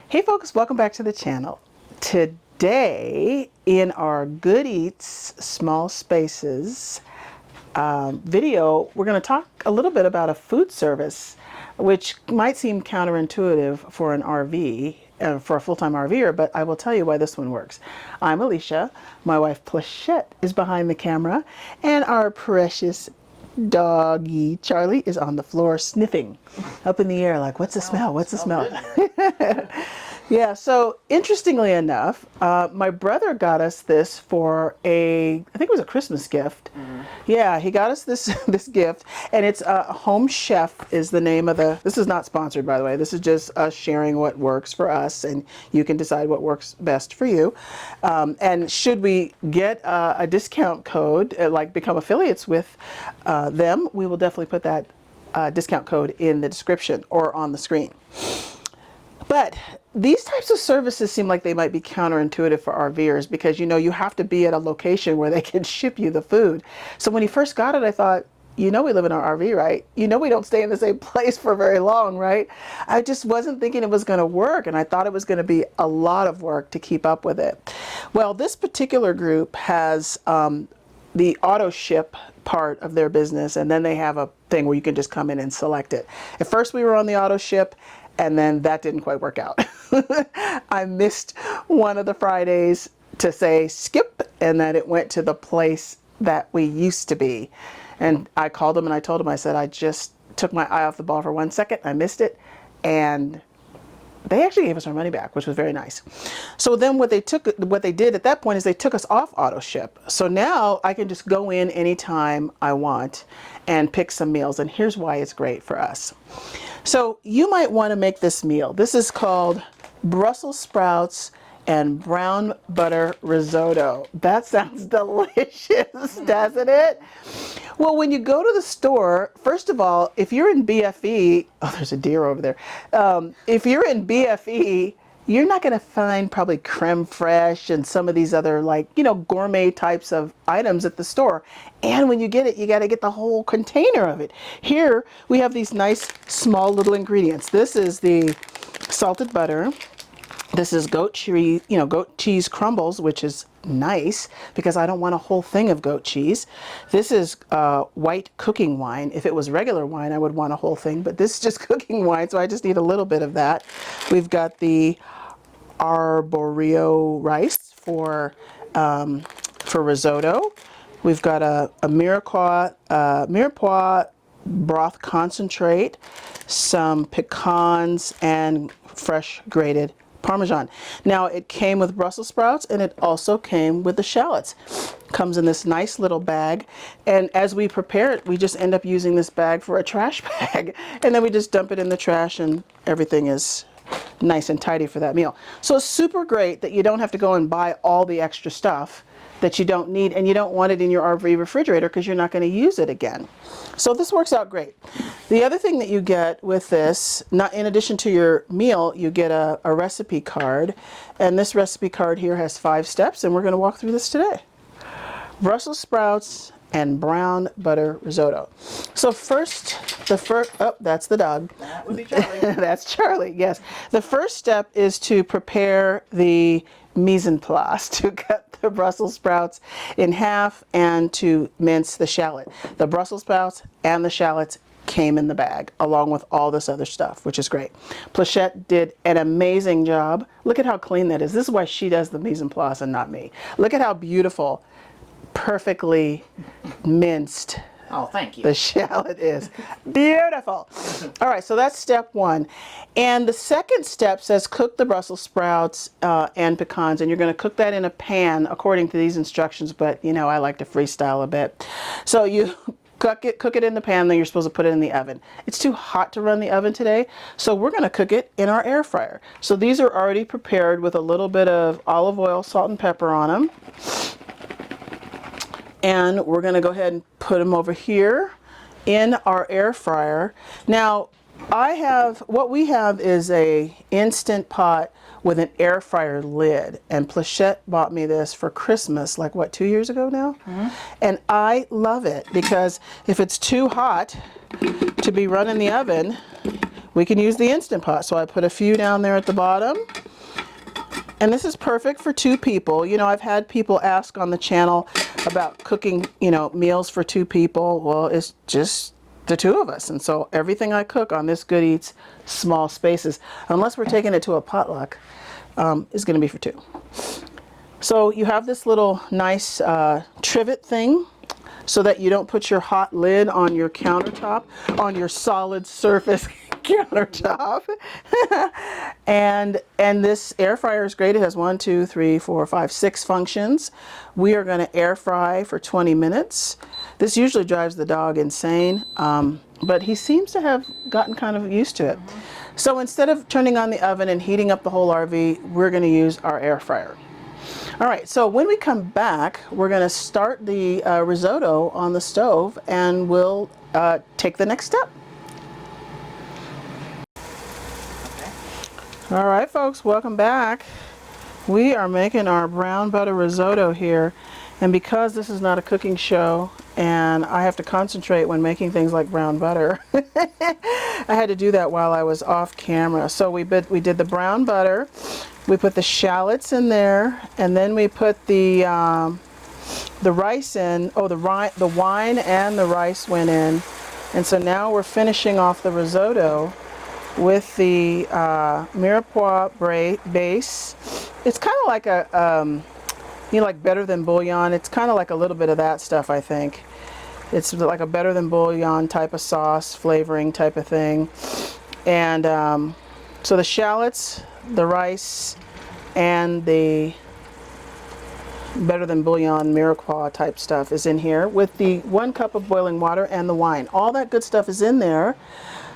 Hey folks, welcome back to the channel. Today in our Good Eats Small Spaces video, we're going to talk a little bit about a food service which might seem counterintuitive for an RV, for a full-time RVer, but I will tell you why this one works. I'm Alicia, my wife Pleshette is behind the camera, and our precious doggie Charlie is on the floor sniffing up in the air like, what's the smell? What's the smell? Yeah, so interestingly enough, my brother got us this for I think it was a Christmas gift. Mm-hmm. Yeah, he got us this gift, and it's Home Chef is the name of this is not sponsored, by the way. This is just us sharing what works for us, and you can decide what works best for you. And should we get a discount code, like become affiliates with them, we will definitely put that discount code in the description or on the screen. But these types of services seem like they might be counterintuitive for RVers because, you know, you have to be at a location where they can ship you the food. So when he first got it, I thought, you know, we live in our RV, right? You know, we don't stay in the same place for very long, right? I just wasn't thinking it was going to work, and I thought it was going to be a lot of work to keep up with it. Well, this particular group has the auto ship part of their business, and then they have a thing where you can just come in and select it. At first we were on the auto ship, and then that didn't quite work out. I missed one of the Fridays to say skip, and then it went to the place that we used to be. And I called them and I told them, I said, I just took my eye off the ball for 1 second. I missed it. And they actually gave us our money back, which was very nice. So then what they did at that point is they took us off auto ship. So now I can just go in anytime I want and pick some meals. And here's why it's great for us. So you might want to make this meal. This is called Brussels sprouts and brown butter risotto. That sounds delicious, doesn't it? Well, when you go to the store, first of all, if you're in BFE, oh, there's a deer over there. If you're in BFE, you're not going to find probably creme fraiche and some of these other, like, you know, gourmet types of items at the store. And when you get it, you got to get the whole container of it. Here we have these nice small little ingredients. This is the salted butter. This is goat cheese crumbles, which is nice because I don't want a whole thing of goat cheese. This is white cooking wine. If it was regular wine, I would want a whole thing, but this is just cooking wine, so I just need a little bit of that. We've got the arborio rice for risotto. We've got a mirepoix broth concentrate, some pecans, and fresh grated Parmesan. Now it came with Brussels sprouts, and it also came with the shallots. Comes in this nice little bag, and as we prepare it, we just end up using this bag for a trash bag, and then we just dump it in the trash, and everything is nice and tidy for that meal. So it's super great that you don't have to go and buy all the extra stuff that you don't need, and you don't want it in your RV refrigerator because you're not going to use it again. So this works out great. The other thing that you get with this, not in addition to your meal, you get a recipe card, and this recipe card here has 5 steps, and we're going to walk through this today. Brussels sprouts and brown butter risotto. So oh, that's the dog. That would be Charlie. That's Charlie, yes. The first step is to prepare the mise en place, to cut the Brussels sprouts in half and to mince the shallot. The Brussels sprouts and the shallots came in the bag along with all this other stuff, which is great. Pleshette did an amazing job. Look at how clean that is. This is why she does the mise en place and not me. Look at how beautiful, perfectly minced Oh, thank you. the shallot is. Beautiful. All right, so that's step 1. And the second step says cook the Brussels sprouts and pecans, and you're going to cook that in a pan according to these instructions, but you know, I like to freestyle a bit. So you cook it in the pan, then you're supposed to put it in the oven. It's too hot to run the oven today, so we're going to cook it in our air fryer. So these are already prepared with a little bit of olive oil, salt, and pepper on them. And we're going to go ahead and put them over here in our air fryer. Now, what we have is a instant pot with an air fryer lid, and Pleshette bought me this for Christmas, like what, 2 years ago now? Mm-hmm. And I love it because if it's too hot to be run in the oven, we can use the Instant Pot. So I put a few down there at the bottom, And this is perfect for 2 people. You know, I've had people ask on the channel about cooking, you know, meals for 2 people. Well, it's just the 2 of us. And so everything I cook on this Good Eats small spaces, unless we're taking it to a potluck, is going to be for 2. So you have this little nice trivet thing so that you don't put your hot lid on your countertop, on your solid surface countertop. and this air fryer is great. It has 1, 2, 3, 4, 5, 6 functions. We are going to air fry for 20 minutes. This usually drives the dog insane, but he seems to have gotten kind of used to it. So instead of turning on the oven and heating up the whole RV, we're going to use our air fryer. All right, so when we come back, we're going to start the risotto on the stove, and we'll take the next step. All right, folks, welcome back. We are making our brown butter risotto here, and because this is not a cooking show and I have to concentrate when making things like brown butter, I had to do that while I was off camera. So we did the brown butter, we put the shallots in there, and then we put the rice in. Oh, the wine and the rice went in, and so now we're finishing off the risotto with the mirepoix base. It's kind of like a, you know, like better than bouillon. It's kind of like a little bit of that stuff, I think. It's like a better than bouillon type of sauce, flavoring type of thing. And so the shallots, the rice, and the better than bouillon mirepoix type stuff is in here with the 1 cup of boiling water and the wine. All that good stuff is in there.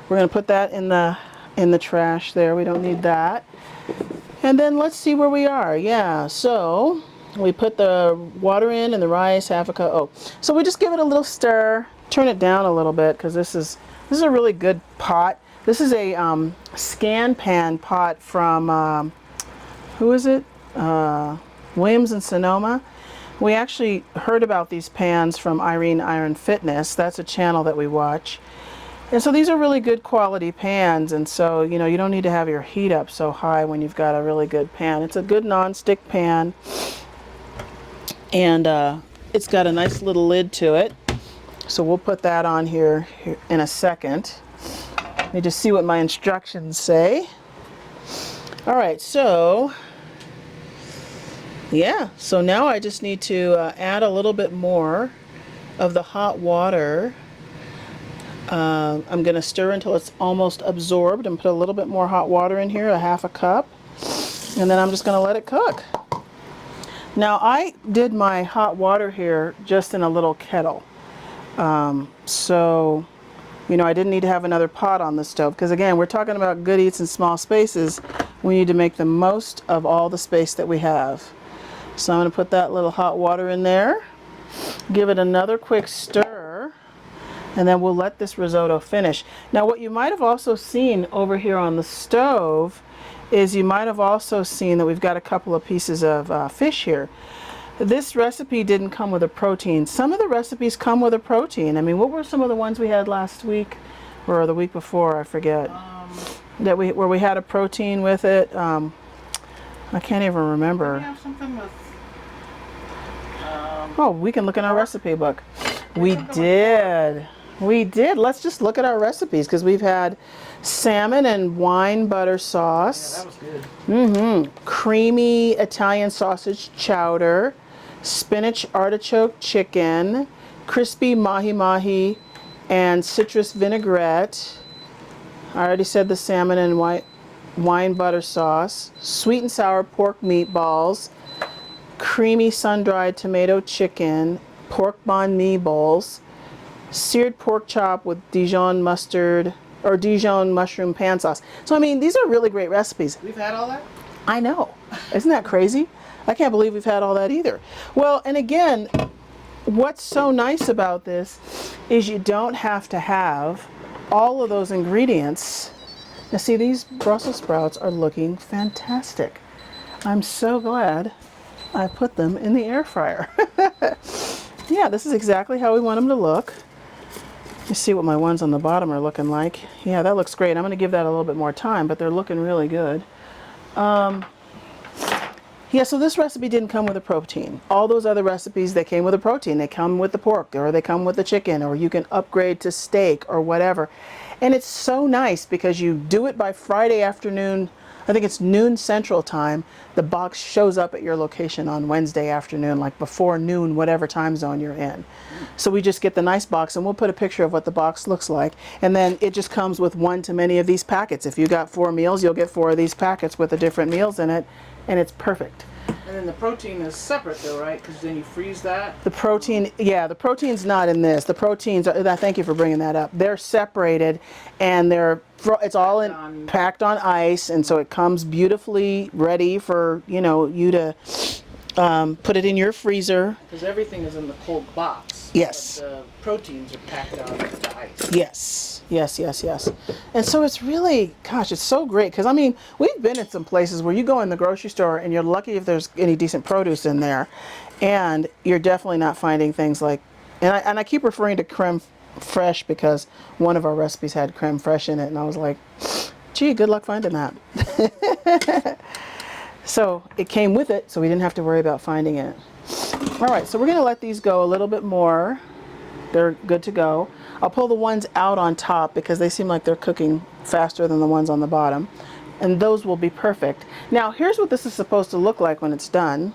We're going to put that in the trash there. We don't need that. And then let's see where we are. Yeah, so we put the water in and the rice, half a cup. Oh, so we just give it a little stir, turn it down a little bit, because this is a really good pot. This is a scan pan pot from who is it? Williams and Sonoma. We actually heard about these pans from Irene Iron Fitness. That's a channel that we watch. And so these are really good quality pans, and so, you know, you don't need to have your heat up so high when you've got a really good pan. It's a good non-stick pan, and it's got a nice little lid to it. So we'll put that on here in a second. Let me just see what my instructions say. All right, so yeah, so now I just need to add a little bit more of the hot water. I'm going to stir until it's almost absorbed and put a little bit more hot water in here, a half a cup, and then I'm just going to let it cook. Now I did my hot water here just in a little kettle, so you know, I didn't need to have another pot on the stove, because again, we're talking about Good Eats in small spaces. We need to make the most of all the space that we have. So I'm going to put that little hot water in there, give it another quick stir, and then we'll let this risotto finish. Now what you might have also seen over here on the stove is you might have also seen that we've got a couple of pieces of fish here. This recipe didn't come with a protein. Some of the recipes come with a protein. I mean, what were some of the ones we had last week or the week before? I forget. Where we had a protein with it. I can't even remember. We have something with. Oh, we can look in our recipe book. We did. We did. Let's just look at our recipes, because we've had salmon and wine butter sauce. Yeah, that was good. Creamy Italian sausage chowder, spinach artichoke chicken, crispy mahi-mahi, and citrus vinaigrette. I already said the salmon and wine butter sauce, sweet and sour pork meatballs, creamy sun-dried tomato chicken, pork banh mi bowls, seared pork chop with Dijon mustard or Dijon mushroom pan sauce. So I mean, these are really great recipes. We've had all that? I know. Isn't that crazy? I can't believe we've had all that either. Well, and again, what's so nice about this is you don't have to have all of those ingredients. Now see, these Brussels sprouts are looking fantastic. I'm so glad I put them in the air fryer. Yeah, this is exactly how we want them to look. You see what my ones on the bottom are looking like. Yeah, that looks great. I'm going to give that a little bit more time, but they're looking really good. Yeah, so this recipe didn't come with a protein. All those other recipes, they came with a protein. They come with the pork, or they come with the chicken, or you can upgrade to steak or whatever. And it's so nice because you do it by Friday afternoon. I think it's noon Central Time. The box shows up at your location on Wednesday afternoon, like before noon, whatever time zone you're in. So we just get the nice box, and we'll put a picture of what the box looks like. And then it just comes with one to many of these packets. If you got 4 meals, you'll get 4 of these packets with the different meals in it, and it's perfect. And then the protein is separate though, right? Because then you freeze that. The protein, yeah, the protein's not in this. The proteins, thank you for bringing that up. They're separated, and it's all packed on ice, and so it comes beautifully ready for, you know, you to put it in your freezer. Because everything is in the cold box. Yes. But the proteins are packed out of the ice. Yes. And so it's really, gosh, it's so great. Because, I mean, we've been in some places where you go in the grocery store and you're lucky if there's any decent produce in there. And you're definitely not finding things like, and I keep referring to creme fraiche because one of our recipes had creme fraiche in it. And I was like, gee, good luck finding that. So it came with it, so we didn't have to worry about finding it. All right, so we're going to let these go a little bit more. They're good to go. I'll pull the ones out on top because they seem like they're cooking faster than the ones on the bottom. And those will be perfect. Now, here's what this is supposed to look like when it's done.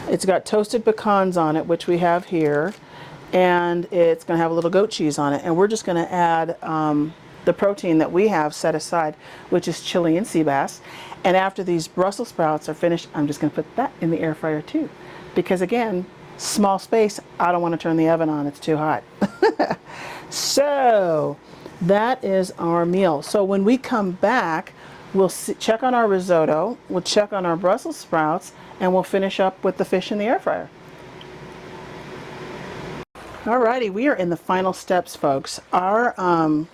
It's got toasted pecans on it, which we have here. And it's going to have a little goat cheese on it. And we're just going to add the protein that we have set aside, which is Chilean sea bass. And after these Brussels sprouts are finished, I'm just going to put that in the air fryer too. Because again, small space, I don't want to turn the oven on, it's too hot. So that is our meal. So when we come back, we'll check on our risotto, we'll check on our Brussels sprouts, and we'll finish up with the fish in the air fryer. Alrighty, we are in the final steps, folks. Our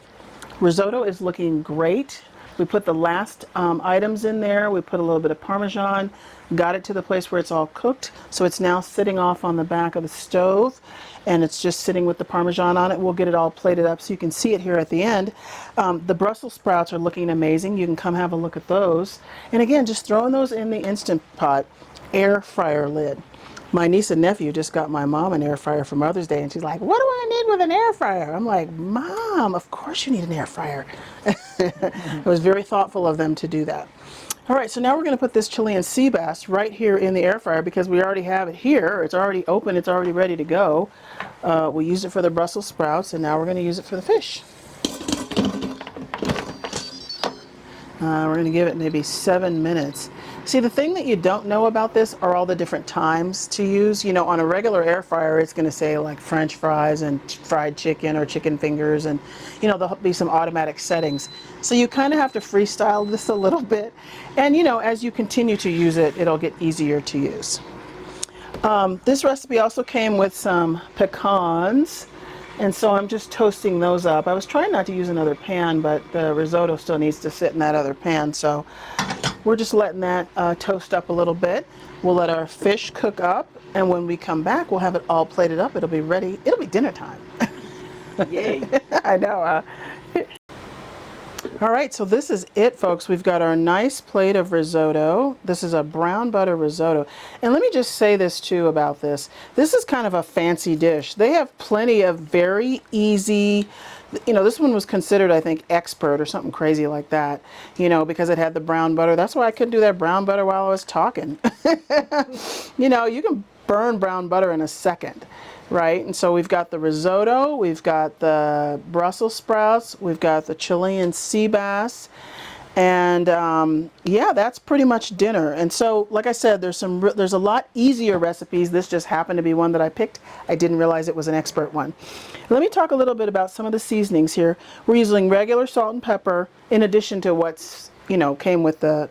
risotto is looking great. We put the last items in there. We put a little bit of Parmesan, got it to the place where it's all cooked. So it's now sitting off on the back of the stove, and it's just sitting with the Parmesan on it. We'll get it all plated up so you can see it here at the end. The Brussels sprouts are looking amazing. You can come have a look at those. And again, just throwing those in the Instant Pot air fryer lid. My niece and nephew just got my mom an air fryer for Mother's Day, and she's like, what do I need with an air fryer? I'm like, Mom, of course you need an air fryer. It was very thoughtful of them to do that. All right, so now we're going to put this Chilean sea bass right here in the air fryer because we already have it here. It's already open. It's already ready to go. We used it for the Brussels sprouts, and now we're going to use it for the fish. We're going to give it maybe 7 minutes. See, the thing that you don't know about this are all the different times to use. You know, on a regular air fryer, it's going to say like French fries and fried chicken or chicken fingers, and, you know, there'll be some automatic settings. So you kind of have to freestyle this a little bit. And, you know, as you continue to use it, it'll get easier to use. This recipe also came with some pecans. And so I'm just toasting those up. I was trying not to use another pan, but the risotto still needs to sit in that other pan. So we're just letting that toast up a little bit. We'll let our fish cook up. And when we come back, we'll have it all plated up. It'll be ready. It'll be dinner time. Yay. I know. All right, so this is it, folks. We've got our nice plate of risotto. This is a brown butter risotto. And let me just say this too about this. This is kind of a fancy dish. They have plenty of very easy, you know, this one was considered, I think, expert or something crazy like that, you know, because it had the brown butter. That's why I couldn't do that brown butter while I was talking. You know, you can burn brown butter in a second. Right, and so we've got the risotto, we've got the Brussels sprouts, we've got the Chilean sea bass, and yeah, that's pretty much dinner. And so, like I said, there's a lot easier recipes. This just happened to be one that I picked. I didn't realize it was an expert one. Let me talk a little bit about some of the seasonings here. We're using regular salt and pepper in addition to what's, you know, came with the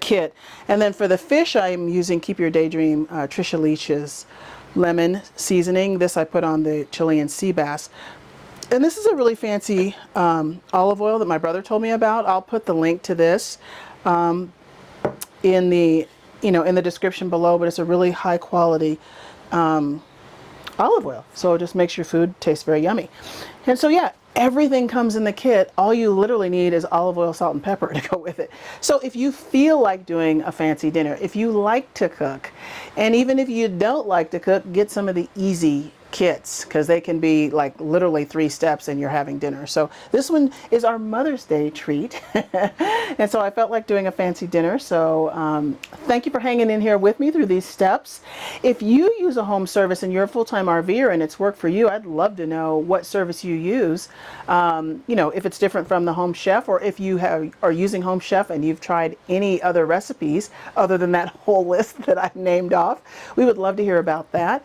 kit. And then for the fish, I'm using Keep Your Daydream Trisha Leach's lemon seasoning. This I put on the Chilean sea bass. And this is a really fancy olive oil that my brother told me about. I'll put the link to this in the description below, but it's a really high quality olive oil. So it just makes your food taste very yummy. And so yeah, Everything comes in the kit. All you literally need is olive oil, salt, and pepper to go with it. So if you feel like doing a fancy dinner, if you like to cook, and even if you don't like to cook, get some of the easy kits, because they can be like literally 3 steps and you're having dinner. So this one is our Mother's Day treat. And so I felt like doing a fancy dinner. So thank you for hanging in here with me through these steps. If you use a home service and you're a full-time RVer and it's worked for you, I'd love to know what service you use. You know, if it's different from the Home Chef, or if you are using Home Chef and you've tried any other recipes other than that whole list that I've named off. We would love to hear about that.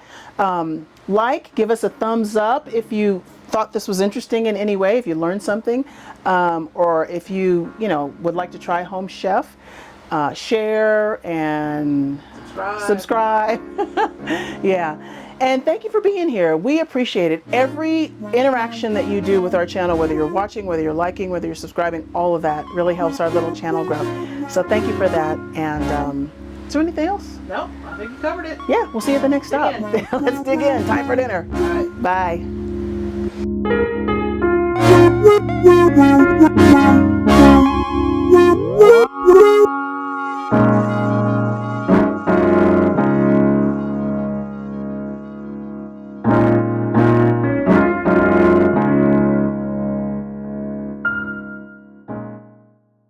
Give us a thumbs up if you thought this was interesting in any way, if you learned something, or if you would like to try Home Chef. Share and subscribe. Yeah. And thank you for being here. We appreciate it. Every interaction that you do with our channel, whether you're watching, whether you're liking, whether you're subscribing, all of that really helps our little channel grow. So thank you for that. And is there anything else? No, I think you covered it. Yeah, we'll see you at the next stop. Let's dig in. Time for dinner. All right. Bye.